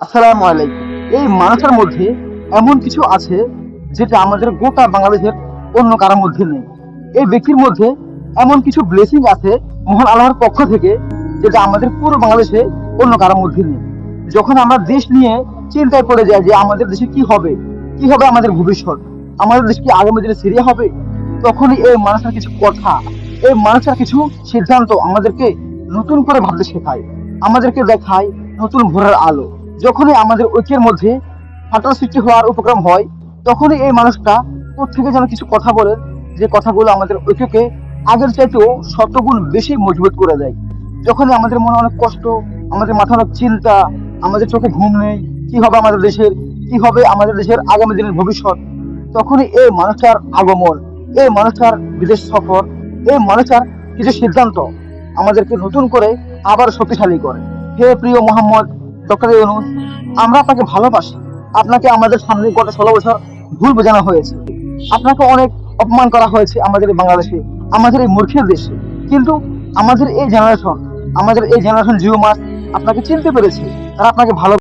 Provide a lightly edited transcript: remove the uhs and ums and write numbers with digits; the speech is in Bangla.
আসসালামু আলাইকুম। এই মানুষের মধ্যে এমন কিছু আছে যেটা আমাদের গোটা বাংলাদেশের অন্য কারোর মধ্যে নেই। এই ব্যক্তির মধ্যে এমন কিছু ব্লেসিং আছে মহান আল্লাহর পক্ষ থেকে, যেটা আমাদের পুরো বাংলাদেশে অন্য কারোর মধ্যে নেই। যখন আমরা দেশ নিয়ে চিন্তায় পড়ে যাই যে আমাদের দেশে কি হবে আমাদের ভবিষ্যৎ, আমাদের দেশ কি আগামী দিনে সিরিয়া হবে, তখনই এই মানুষের কিছু কথা, এই মানুষের কিছু সিদ্ধান্ত আমাদেরকে নতুন করে ভাবতে শেখায়, আমাদেরকে দেখায় নতুন ভোরের আলো। যখনই আমাদের ঐক্যের মধ্যে ফাটল সৃষ্টি হওয়ার উপক্রম হয়, তখনই এই মানুষটা থেকে যেন কিছু কথা বলে, যে কথাগুলো আমাদের ঐক্যকে আগের চাইতেও শতগুণ বেশি মজবুত করে দেয়। যখনই আমাদের মনে অনেক কষ্ট, আমাদের মাথায় অনেক চিন্তা, আমাদের চোখে ঘুম নেই, কি হবে আমাদের দেশের, কি হবে আমাদের দেশের আগামী দিনের ভবিষ্যৎ, তখনই এই মানুষটার আগমন, এই মানুষটার বিদেশ সফর, এই মানুষটার কিছু সিদ্ধান্ত আমাদেরকে নতুন করে আবার শক্তিশালী করে। হে প্রিয় মোহাম্মদ ডক্টর ইউনূস, আমরা আপনাকে ভালোবাসি। আপনাকে আমাদের সামনে গত 16 বছর ভুল বোঝানো হয়েছে, আপনাকে অনেক অপমান করা হয়েছে আমাদের এই বাংলাদেশে, আমাদের এই মূর্খের দেশে। কিন্তু আমাদের এই জেনারেশন জিও মাস আপনাকে চিনতে পেরেছে, তারা আপনাকে ভালো